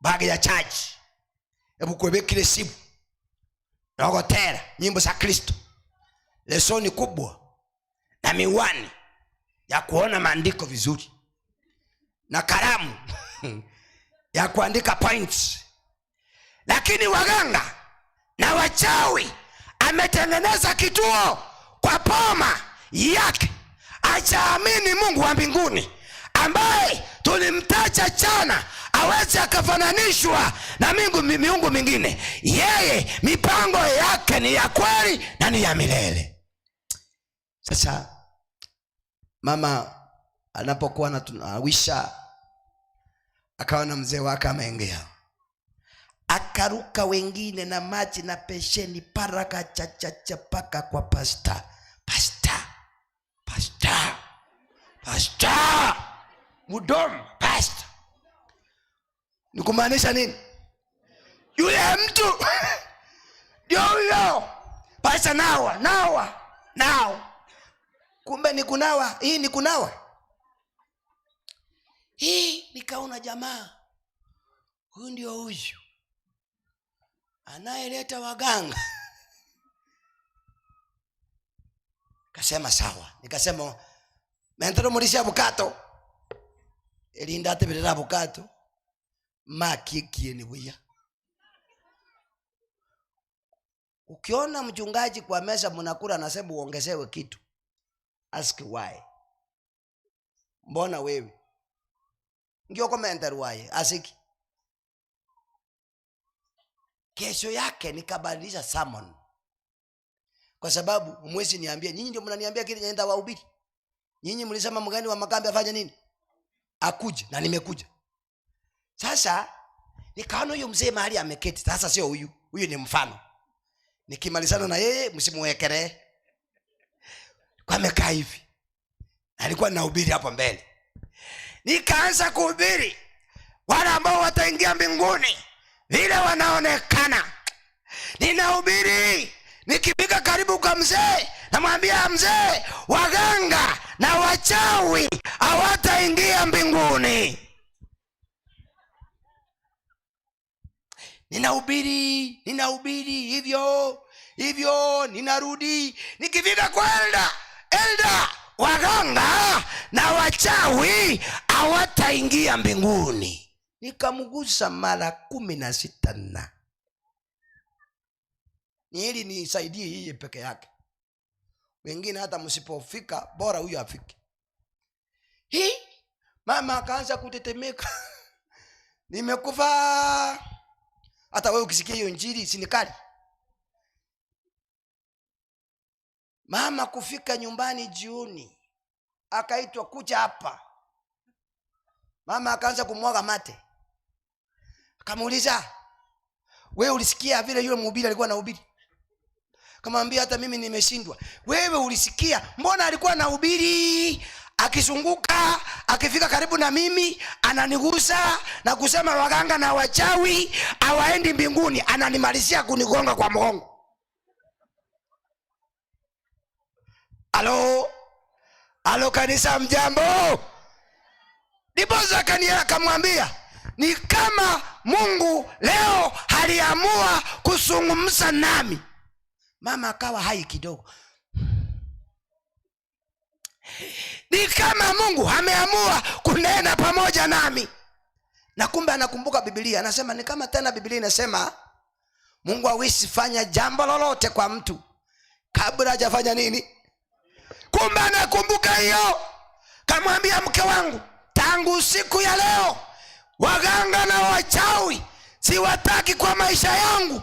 bag ya church, hebu kuwekile simu na ogotera nyimbo za Kristo, lesoni kubwa na miwani ya kuona maandiko vizuri na kalamu ya kuandika points. Lakini waganga na wachawi ametengeneza kituo kwa poma yake. Achaamini Mungu wa mbinguni ambaye tulimtaja jana aweze akafananishwa na miungu mingine. Yeye mipango yake ni ya kweli na ni ya milele. Sasa mama anapokuwa anatunawisha, akaona mzee wake ameingia, akaruka wengine na maji na pesheni paraka chachacha paka kwa pasta mudom pasta. Nikumaanisha nini? Yule mtu ndio huyo pasta. Nawa kumbe ni kunawa. Hii ni kunawa hii. Nikaona jamaa huyu ndio huyu anayeleta waganga. Kasema sawa. Nikasema mentero mulisha bukato elinda tebelera bukato makikie ni buya. Ukiona mchungaji kwa meza mnakula anasema uongezewe kitu, ask why. Mbona wewe ngio komenter why asiki. Kesho yake nikabadilisha sermon, kwa sababu mwezi niambie nyinyi ndio mnaniambia kile nenda wahubiri. Nyinyi mlisema mgani wa makambi afanye nini? Akuje, na nimekuja. Sasa nikaona huyo mzee mahali ameketi. Sasa sio huyu ni mfano. Nikimalizana na yeye msimuwekelee kwa amekaa hivi. Alikuwa nahubiri hapo mbele. Nikaanza kuhubiri wale ambao wataingia mbinguni vile wanaonekana. Ninahubiri nikipiga karibu kwa mzee, namwambia mzee, waganga na wachawi hawataingia mbinguni. Ninahubiri hivyo ninarudi. Nikifika kwa elda, waganga na wachawi hawataingia mbinguni. Nikamgusa mara 16 na ni ili nisaidie yeye peke yake. Wengine hata msipofika bora huyu afike. Mama akaanza kutetemeka. Nimekufa. Hata wewe ukisikia hiyo injili sinikali. Mama kufika nyumbani jioni, akaitwa kuja hapa. Mama akaanza kumwaga mate. Akamuuliza, wewe ulisikia vile yule mhubiri alikuwa anahubiri? Kamwambia hata mimi nimeshindwa. Wewe ulisikia? Mbona alikuwa anahubiri akizunguka, akifika karibu na mimi ananigusa na kusema waganga na wachawi hawaendi mbinguni, ananimalizia kunigonga kwa mgongo. Alo kanisa mjambo. Ndiposa akamwambia ni kama Mungu leo aliamua kuzungumza nami. Mama akawa hai kidogo. Ni kama Mungu ameamua kunena pamoja nami. Na kumbe anakumbuka Biblia. Anasema ni kama tena Biblia inasema Mungu hawezi fanya jambo lolote kwa mtu kabla hajafanya nini? Kumbe anakumbuka hiyo. Kamwambia mke wangu, tangu siku ya leo waganga na wachawi siwataki kwa maisha yangu.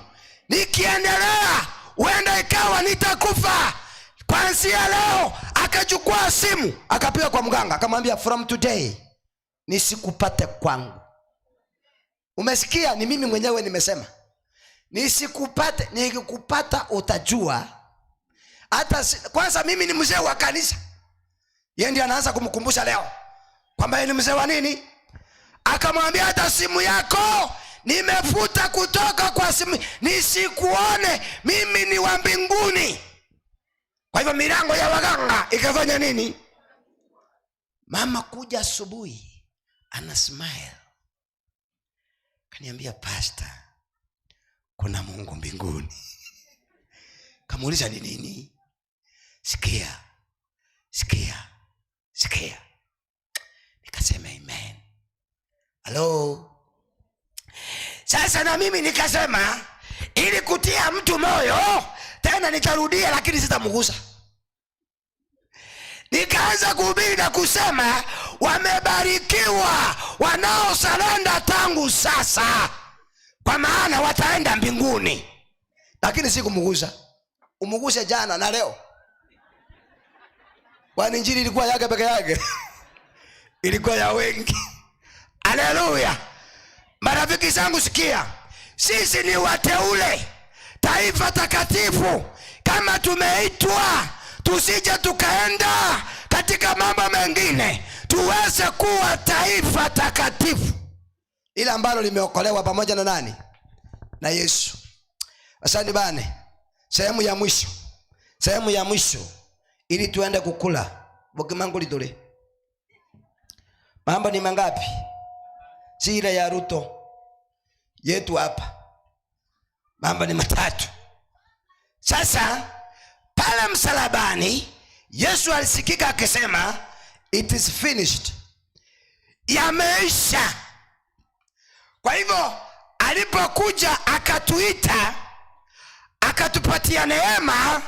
Nikiendelea huenda ikawa nitakufa. Kuanzia leo akachukua simu akapiga kwa mganga, akamwambia from today nisikupate kwangu. Umesikia? Ni mimi mwenyewe nimesema nisikupate. Nikikupata utajua. Hata kwanza mimi ni mzee wa kanisa. Yeye ndiye anaanza kumkumbusha leo kwamba yeye ni mzee wa nini. Akamwambia hata simu yako nimefuta kutoka kwa simu, nisikuone, mimi ni wa mbinguni. Kwa hivyo milango ya waganga ikafanya nini? Mama kuja asubuhi ana smile, kaniambia pastor, kuna Mungu mbinguni. Kamuuliza ni nini? Sikia. Nikasema amen. Hello. Sasa na mimi nikasema ili kutia mtu moyo tena nikarudia, lakini sitamgusa. Nikaanza kuhubiri na kusema wamebarikiwa wanaosalenda tangu sasa, kwa maana wataenda mbinguni. Lakini sikumgusa. Umuguse jana na leo. Kwani injili ilikuwa yake peke yake? Ilikuwa ya wengi. Haleluya. Marafiki zangu sikia, sisi ni wateule, taifa takatifu. Kama tumeitwa, tusije tukaenda katika mambo mengine, tuweze kuwa taifa takatifu, ile ambalo limeokolewa pamoja na nani? Na Yesu. Asante bane. Sehemu ya mwisho ili tuende kukula. Bokimangu lidole. Mambo ni mangapi? Si ile ya Ruto yetu hapa. Mambo ni matatu. Sasa pale msalabani Yesu alisikika akisema it is finished, yameisha. Kwa hivyo alipokuja akatuita, akatupatia neema,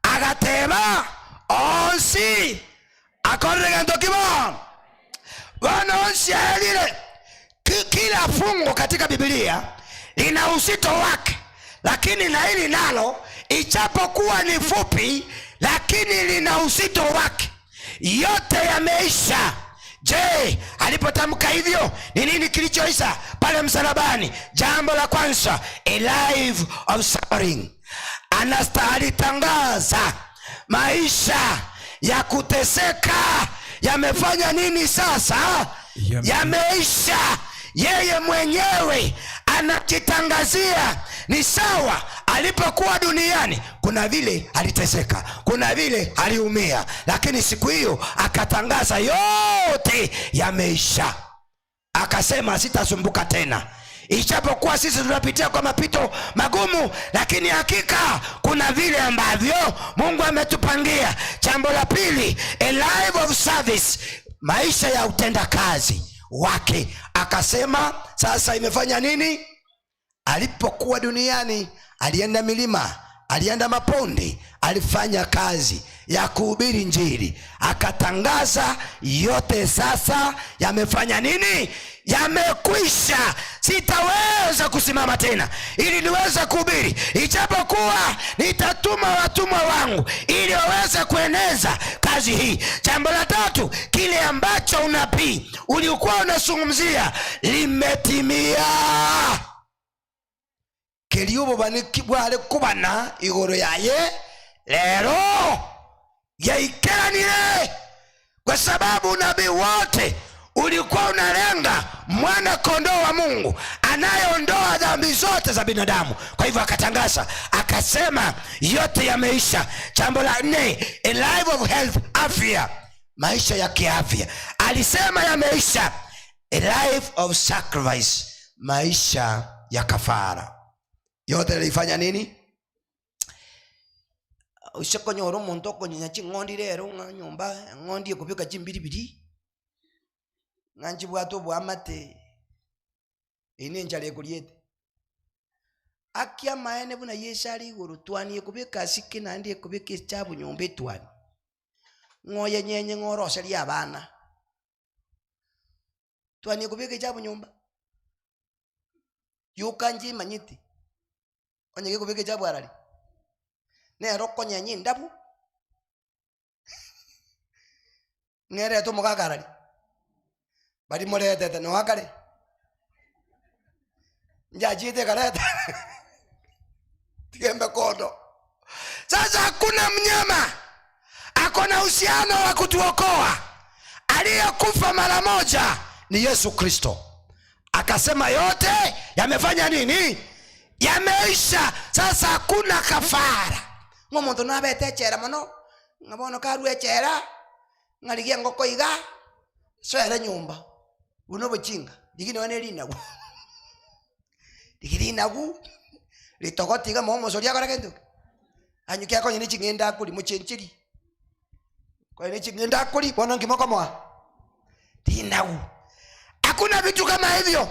agateba onsi akorega ndokimo wana onsi alile. Kila fungu katika Biblia lina uzito wake, lakini na hili nalo ijapokuwa ni fupi, lakini lina uzito wake. Yote yameisha. Je, alipotamka hivyo ni nini kilichoisha pale msalabani? Jambo la kwanza, a life of suffering. Anastahili tangaza maisha ya kuteseka yamefanya nini sasa? Yameisha. Yeye mwenyewe anajitangazia. Ni sawa alipokuwa duniani, kuna vile aliteseka, kuna vile aliumia, lakini siku hiyo akatangaza yote yameisha. Akasema sitasumbuka tena. Ijapokuwa sisi tunapitia kwa mapito magumu, lakini hakika kuna vile ambavyo Mungu ametupangia. Jambo la pili, a life of service, maisha ya utenda kazi wake. Akasema sasa imefanya nini? Alipokuwa duniani alienda milima, alienda maponde, alifanya kazi ya kuhubiri Injili, akatangaza yote sasa yamefanya nini? Yamekwisha. Sitaweza kusimama tena ili niweze kuhubiri, ijapokuwa nitatuma watumwa wangu ili waweze kueneza kazi hii. Jambo la tatu, kile ambacho unabii ulikuwa unazungumzia limetimia. Keliubo banikibwale kubana igoro yaye lero yaikeranire, kwa sababu unabii wote ulikuwa unalenga mwana kondoo wa Mungu anayeondoa dhambi zote za binadamu. Kwa hivyo akatangaza, akasema yote yameisha. Jambo la nne, a life of health, afya, maisha ya kiafya. Alisema yameisha. A life of sacrifice, maisha ya kafara. Yote alifanya nini? Ushakonyoro muntu okonyachi ngondi rero nyumba ngondi ekubika chimbiribiri nganji bwato bwamate ine njale kuriete akia maene buna yeshari iguru twani ekubika sike nandi ekubika chabu nyumba twani ngoye nyenye ngorosha lya bana twani ekubika chabu nyumba yukanji manyiti onye ekubika chabu arali nero konyenyi ndabu nere to mugagarari bari morete no akare njajite kareta tigembe kodo. Sasa hakuna mnyama ako na uhusiano wa kutuokoa. Aliyekufa mara moja ni Yesu Kristo. Akasema yote yamefanya nini? Yameisha. Sasa hakuna kafara. Ngomuntu nabete chera mano. Ngabono karu echera. Ngaligia ngoko iga. Swera nyumba. Uno bochinga. Digini wane linagu. Digini nagu. Litogotiga momo soria kora kendo. Anyukia konye ni chingenda kuli muchenchiri. Kwa ni chingenda kuli bona ngimoko mwa. Dinagu. Hakuna vitu kama hivyo.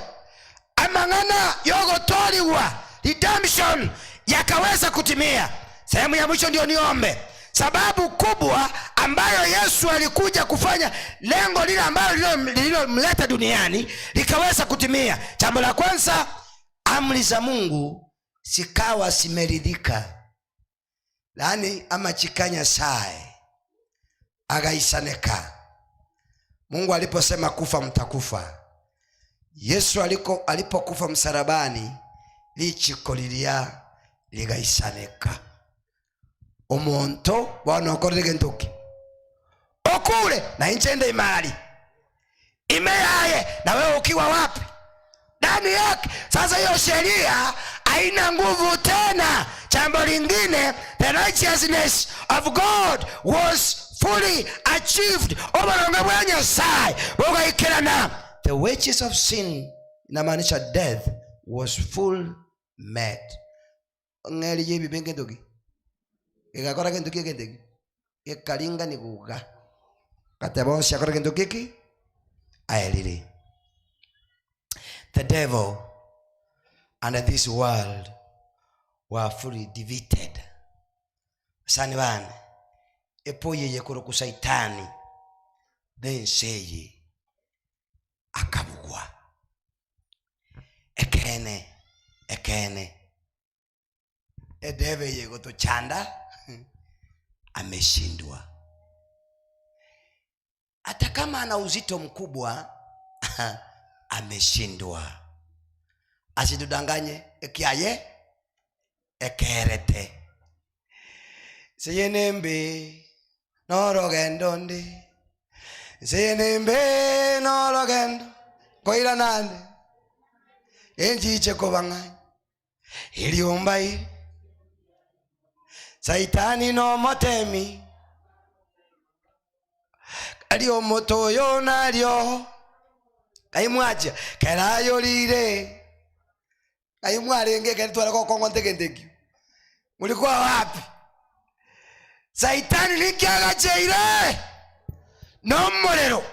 Amangana yogotoriwa redemption yakaweza kutimia. Sehemu ya mwisho ndio niombe. Sababu kubwa ambayo Yesu alikuja kufanya, lengo lile ambalo lililomleta duniani likaweza kutimia. Jambo la kwanza, amri za Mungu sikawa simeridhika. Lani ama chikanya sae agaisaneka. Mungu aliposema kufa mtakufa. Yesu alipokufa msalabani lichiko lilia ligaisaneka. Omonto wanokorege ntoki okule na inchende imali imeyaye na wewe ukiwa wapi? Ndani yake. Sasa hiyo sheria haina nguvu tena. Jambo lingine, the righteousness of God was fully achieved. Obaronga bwanya sai boga ikirana. The wages of sin, inamaanisha death, was full met. Ngeli yebi bengendogi igakora kintu kigende ikaringa ni guga katebonsi akora kintu kiki aelili. The devil and this world were fully defeated. Sani bana epoye yekoro ku saitani then seye akabugwa ekene edeve yego to chanda ameshindwa. Hata kama ana uzito mkubwa ameshindwa. Asidudanganye ekiaye ekerete seyenembe norogendo ndi seyenembe norogendo koira nande enjiche kobanganya iliomba hili saitani no motemi alio motoyo nalyo kaimwacha kerayo lile kaimwarenge ketwala kokongo ntekenteki. Mulikuwa wapi? Saitani likiaga cheire no morero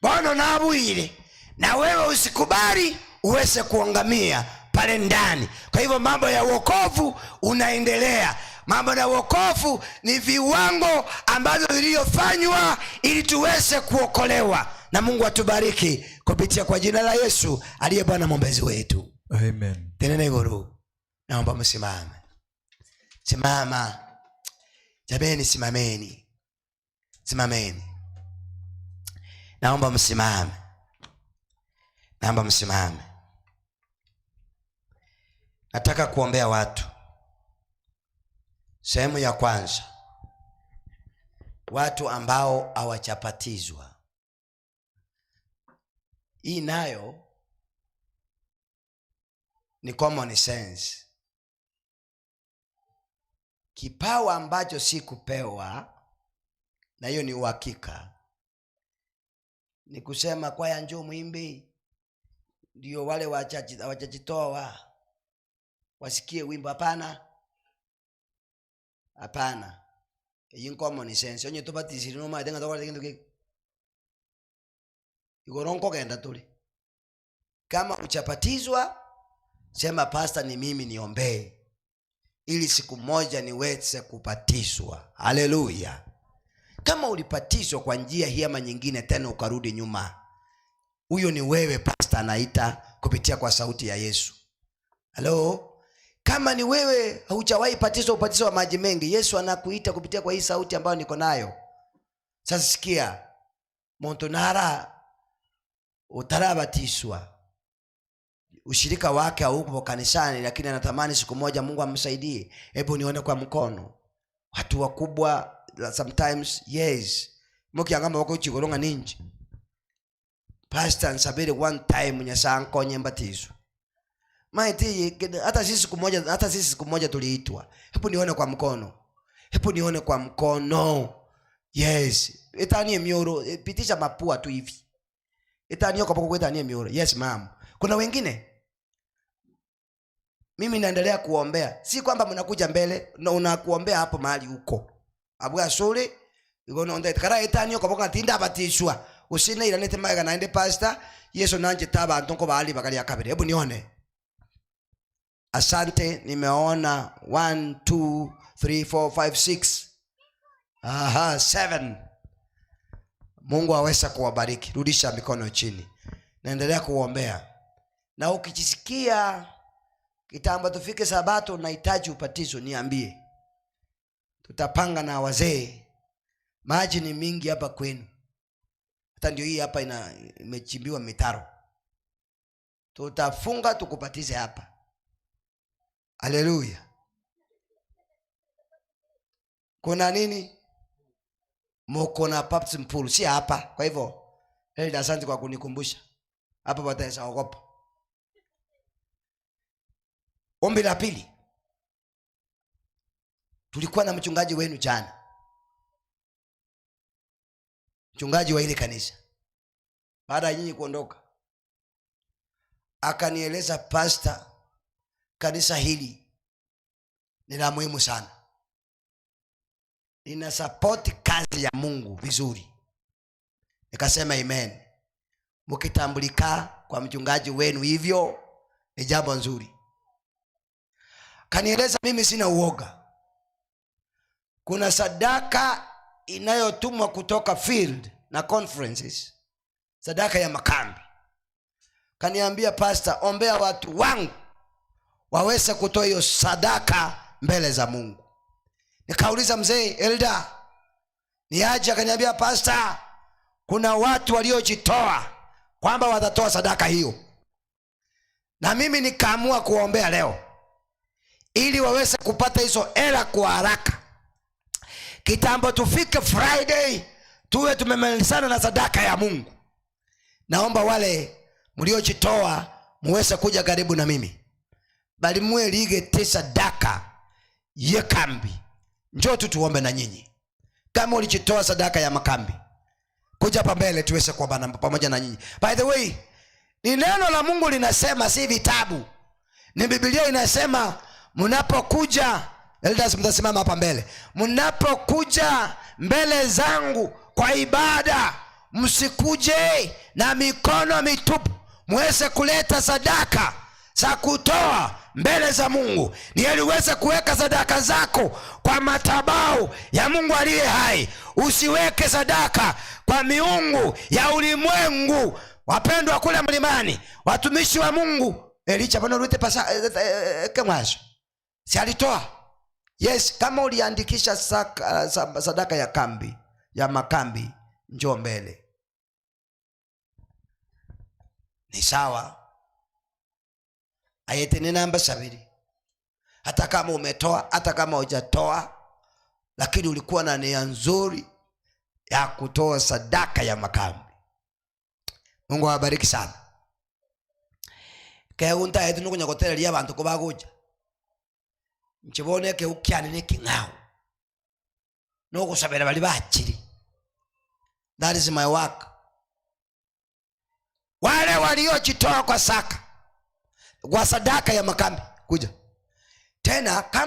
bono nabuire na wewe usikubali uweze kuangamia pale ndani. Kwa hivyo mambo ya wokovu unaendelea. Mambo ya wokovu ni viwango ambavyo viliyofanywa ili tuweze kuokolewa. Na Mungu atubariki kupitia kwa jina la Yesu aliye Bwana mwombezi wetu. Amen. Tenene guru. Naomba msimame. Simama. Jameni simameni. Simameni. Naomba msimame. Naomba msimame. Nataka kuombea watu. Sehemu ya kwanza, watu ambao hawachapatizwa. Hii nayo ni common sense. Kipawa ambacho si kupewa, na hiyo ni uhakika, ni kusema kwa ya njoo muimbe ndio wale wachajitoa wasikie wimbo. Hapana. Hapana. Hii common sense. Onye tubatiziri no maitenga tokora kintu kiki igoronko kenda tuli. Kama uchapatizwa, sema pastor, ni mimi niombee ili siku moja niweze kupatizwa. Haleluya. Kama ulipatizwa kwa njia hii ama nyingine tena ukarudi nyuma, huyo ni wewe pastor anaita kupitia kwa sauti ya Yesu. Hello. Kama ni wewe haujawahi patizwa ubatizo wa maji mengi, Yesu anakuita kupitia kwa hii sauti ambayo niko nayo. Sasa sikia, montonara utarabatizwa, ushirika wake haupo kanisani, lakini anatamani siku moja Mungu amsaidie. Hebu nione kwa mkono. watu wakubwa sometimes yes mukiangamba wako chigoronga ninji pastor nsabiri one time nyasanko nyembatizo maiti hata sisi siku moja tuliitwa hebu nione kwa mkono yes itanie mioro pitisha mapua tu hivi itanie kwa poko itanie mioro yes ma'am. Kuna wengine mimi naendelea kuombea, si kwamba mnakuja mbele na unakuombea hapo mahali huko abwa sore igono onda kara itanie kwa poko tinda batishwa usine iranete maga naende pastor Yesu nanje taba ntonko bali bakali akabiri. Hebu nione. Asante, nimeona 1 2 3 4 5 6 7. Mungu aweza kuwabariki. Rudisha mikono chini. Naendelea kuombea. Na ukijisikia kitambo tufike Sabato unahitaji upatizo, niambie. Tutapanga na wazee. Maji ni mingi hapa kwenu. Hata ndio hii hapa imechimbiwa mitaro. Tutafunga tukupatize hapa. Haleluya. Kuna nini? Mko na baptism pool si hapa. Kwa hivyo asante kwa kunikumbusha. Hapa wataweza ogopa. Ombi la pili. Tulikuwa na mchungaji wenu jana. Mchungaji wa ile kanisa. Baada ya nyinyi kuondoka, akanieleza, pastor, kanisa hili ni la muhimu sana. Nina support kazi ya Mungu vizuri. Nikasema amen. Mkitambulika kwa mchungaji wenu hivyo ni jambo nzuri. Kanieleza mimi sina uoga. Kuna sadaka inayotumwa kutoka field na conferences. Sadaka ya makambi. Kaniambia, pastor, ombea watu wangu waweze kutoa hiyo sadaka mbele za Mungu. Nikauliza mzee elder, ni aje? Akaniambia, pastor, kuna watu waliojitoa kwamba watatoa sadaka hiyo. Na mimi nikaamua kuombea leo ili waweze kupata hizo hela kwa haraka. Kitambo tufike Friday tuwe tumemalizana na sadaka ya Mungu. Naomba wale mliojitoa muweze kuja karibu na mimi. Bali muwe lige sadaka ya kambi. Njoo tu tuombe na nyinyi. Kama ulijitoa sadaka ya makambi, kuja hapa mbele tuweze kuomba pamoja na nyinyi. By the way, ni neno la Mungu linasema, si vitabu. Ni Biblia inasema, mnapokuja, elders mtasimama hapa mbele. Mnapokuja mbele zangu kwa ibada, msikuje na mikono mitupu. Muweze kuleta sadaka za kutoa mbele za Mungu. Ni ili uweze kuweka sadaka zako kwa madhabahu ya Mungu aliye hai. Usiweke sadaka kwa miungu ya ulimwengu. Wapendwa kule mlimani, watumishi wa Mungu, Elisha bwana rute pasa kemwazo. Si alitoa? Yes, kama uliandikisha sadaka ya kambi, ya makambi, njoo mbele. Ni sawa. Ayete ni namba 2. Hata kama umetoa, hata kama hujatoa, lakini ulikuwa na nia nzuri ya kutoa sadaka ya makambi. Mungu awabariki sana. Kaya unta yetu nukunya kotela liya bantu kubagoja. Mchibone ke ukiani neki ngao. Nuku sabela bali bachiri. That is my work. Wale waliojitoa kwa sadaka ya makambi, kuja. Tena